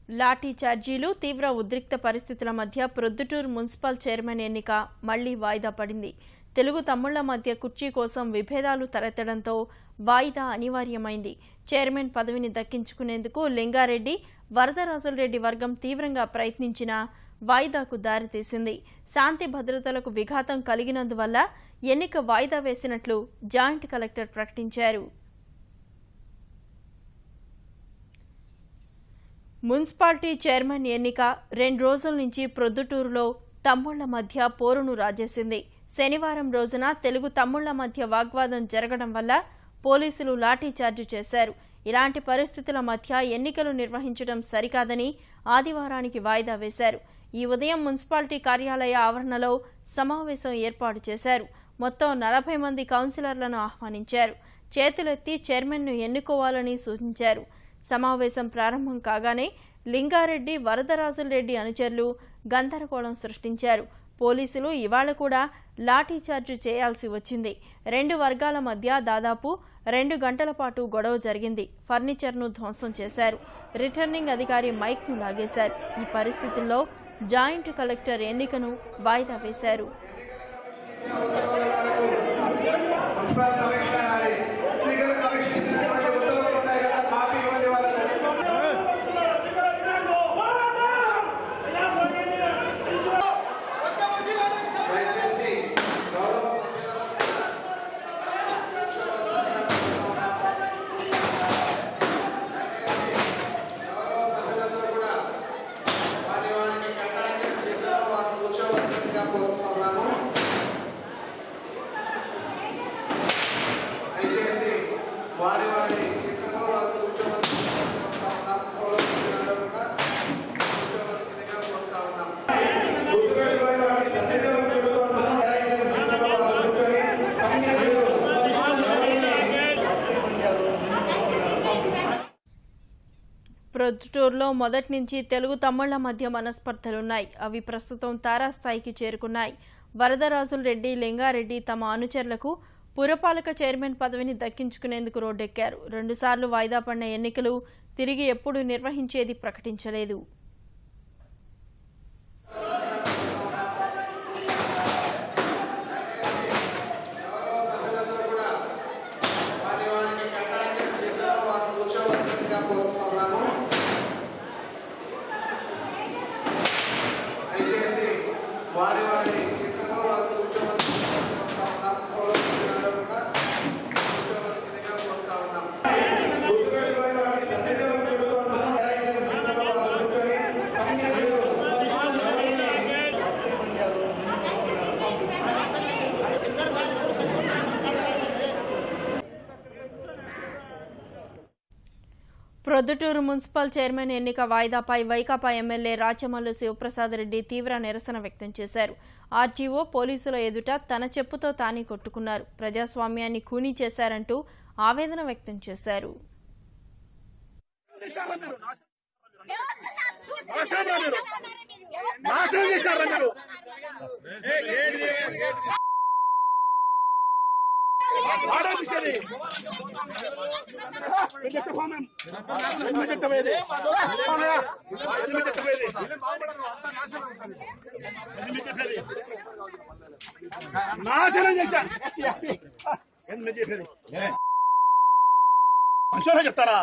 లాఠీ చార్జీలు తీవ్ర ఉద్రిక్త పరిస్థితుల మధ్య ప్రొద్దుటూరు మున్సిపల్ చైర్మన్ ఎన్నిక మళ్లీ వాయిదా పడింది. తెలుగు తమ్ముళ్ల మధ్య కుర్చీ కోసం విభేదాలు తలెత్తడంతో వాయిదా అనివార్యమైంది. చైర్మన్ పదవిని దక్కించుకునేందుకు లింగారెడ్డి, వరదరాజులరెడ్డి వర్గం తీవ్రంగా ప్రయత్నించినా వాయిదాకు దారితీసింది. శాంతి భద్రతలకు విఘాతం కలిగినందువల్ల ఎన్నిక వాయిదా వేసినట్లు జాయింట్ కలెక్టర్ ప్రకటించారు. మున్సిపాలిటీ చైర్మన్ ఎన్నిక 2 రోజుల నుంచి ప్రొద్దుటూరులో తమ్ముళ్ల మధ్య పోరును రాజేసింది. శనివారం రోజున తెలుగు తమ్ముళ్ల మధ్య వాగ్వాదం జరగడం వల్ల పోలీసులు లాఠీచార్జి చేశారు. ఇలాంటి పరిస్థితుల మధ్య ఎన్నికలు నిర్వహించడం సరికాదని ఆదివారానికి వాయిదా వేశారు. ఈ ఉదయం మున్సిపాలిటీ కార్యాలయ ఆవరణలో సమావేశం ఏర్పాటు చేశారు. మొత్తం 40 మంది కౌన్సిలర్లను ఆహ్వానించారు. చేతులెత్తి చైర్మన్ను ఎన్నుకోవాలని సూచించారు. సమావేశం ప్రారంభం కాగానే లింగారెడ్డి, వరదరాజులరెడ్డి అనుచరులు గందరగోళం సృష్టించారు. పోలీసులు ఇవాళ కూడా లాఠీచార్జి చేయాల్సి వచ్చింది. 2 వర్గాల మధ్య దాదాపు 2 గంటల పాటు గొడవ జరిగింది. ఫర్నిచర్ను ధ్వంసం చేశారు. రిటర్నింగ్ అధికారి మైక్ను లాగేశారు. ఈ పరిస్థితుల్లో జాయింట్ కలెక్టర్ ఎన్నికను వాయిదా వేశారు. ప్రొద్దుటూరులో మొదటి నుంచి తెలుగు తమ్ముళ్ల మధ్య మనస్పర్ధలున్నాయి. అవి ప్రస్తుతం తారాస్థాయికి చేరుకున్నాయి. వరదరాజులరెడ్డి, లింగారెడ్డి తమ అనుచరులకు పురపాలక చైర్మన్ పదవిని దక్కించుకునేందుకు రోడ్డెక్కారు. 2 సార్లు వాయిదా పడిన ఎన్నికలు తిరిగి ఎప్పుడు నిర్వహించేది ప్రకటించలేదు. ప్రొద్దుటూరు మున్సిపల్ చైర్మన్ ఎన్నిక వాయిదాపై వైకాపా ఎమ్మెల్యే రాచమల్లు శివప్రసాద్ రెడ్డి తీవ్ర నిరసన వ్యక్తం చేశారు. ఆర్టీఓ పోలీసుల ఎదుట తన చెప్పుతో తానే కొట్టుకున్నారు. ప్రజాస్వామ్యాన్ని ఖూనీ చేశారంటూ ఆవేదన వ్యక్తం చేశారు. నాశనం చేశారు. మంచిగా చెప్తారా?